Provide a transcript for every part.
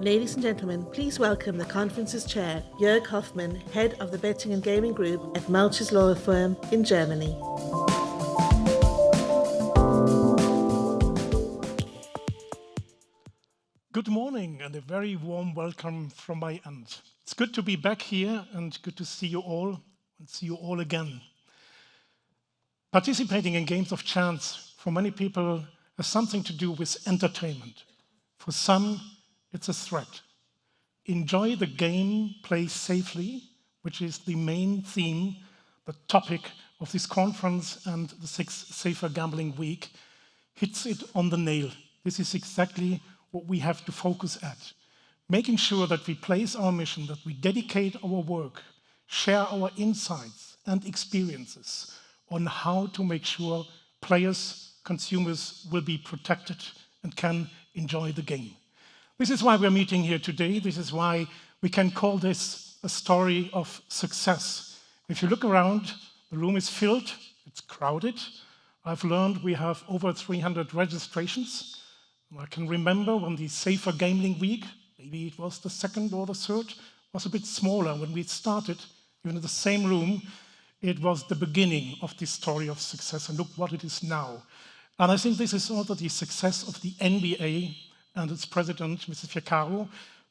Ladies and gentlemen, please welcome the conference's chair, Joerg Hofmann, head of the Betting and Gaming Group at Melchers law firm in Germany. Good morning and a very warm welcome from my end. It's good to be back here and good to see you all and see you all again. Participating in games of chance for many people has something to do with entertainment. For some, it's a threat. Enjoy the game, play safely, which is the main theme, the topic of this conference and the 6th Safer Gambling Week, hits it on the nail. This is exactly what we have to focus at. Making sure that we place our mission, that we dedicate our work, share our insights and experiences on how to make sure players, consumers will be protected and can enjoy the game. This is why we're meeting here today. This is why we can call this a story of success. If you look around, the room is filled, it's crowded. I've learned we have over 300 registrations. I can remember when the Safer Gambling Week, maybe it was the second or the third, was a bit smaller. When we started, even in the same room, it was the beginning of this story of success, and look what it is now. And I think this is also the success of the NBA and its president, Mrs. Fiacaro,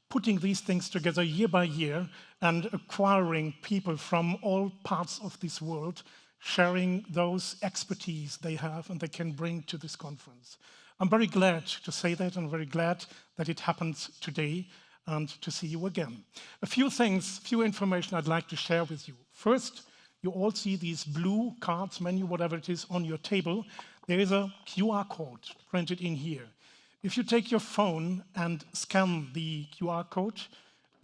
putting these things together year by year and acquiring people from all parts of this world, sharing those expertise they have and they can bring to this conference. I'm very glad to say that. I'm very glad that it happens today and to see you again. A few things, few information I'd like to share with you. First, you all see these blue cards, menu, whatever it is, on your table. There is a QR code printed in here. If you take your phone and scan the QR code,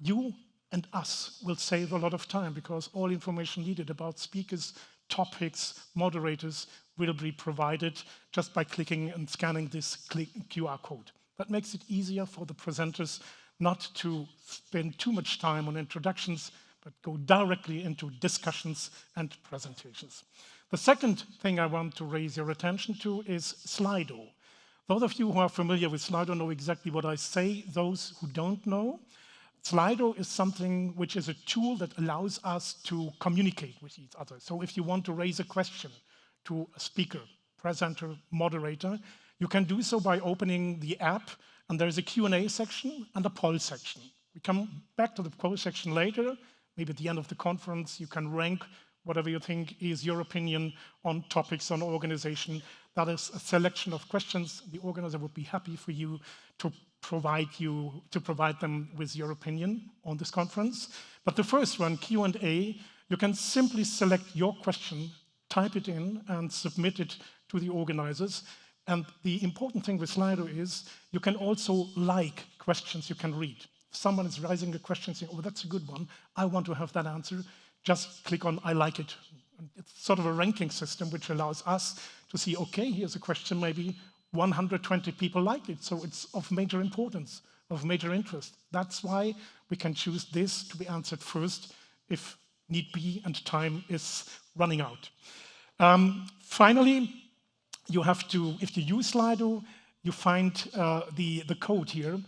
you and us will save a lot of time because all information needed about speakers, topics, moderators will be provided just by clicking and scanning this QR code. That makes it easier for the presenters not to spend too much time on introductions, but go directly into discussions and presentations. The second thing I want to raise your attention to is Slido. Those of you who are familiar with Slido know exactly what I say. Those who don't know, Slido is something which is a tool that allows us to communicate with each other. So if you want to raise a question to a speaker, presenter, moderator, you can do so by opening the app, and there's a Q&A section and a poll section. We come back to the poll section later. Maybe at the end of the conference, you can rank whatever you think is your opinion on topics on organization. That is a selection of questions. The organizer would be happy for you to provide them with your opinion on this conference. But the first one, Q&A, you can simply select your question, type it in, and submit it to the organizers. And the important thing with Slido is you can also like questions you can read. If someone is raising a question saying, oh, that's a good one, I want to have that answer, just click on I like it. It's sort of a ranking system which allows us to see, okay, here's a question, maybe 120 people like it, so it's of major importance, of major interest. That's why we can choose this to be answered first if need be and time is running out. Finally, you have to, if you use Slido, you find the code here,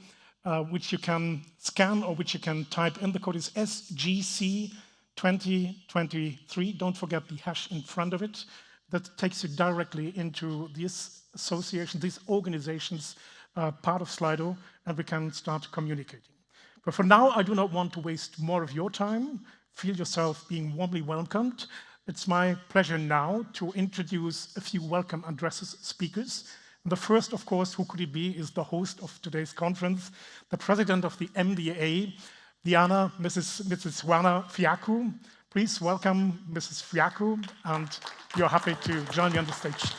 which you can scan or which you can type in. The code is SGC 2023, don't forget the hash in front of it. That takes you directly into this association, these organizations, part of Slido, and we can start communicating. But for now, I do not want to waste more of your time. Feel yourself being warmly welcomed. It's my pleasure now to introduce a few welcome addresses speakers. And the first, of course, who could it be, is the host of today's conference, the president of the MDA, Mrs. Juana Fiacco. Please welcome Mrs. Fiacco, and you're happy to join me on the stage.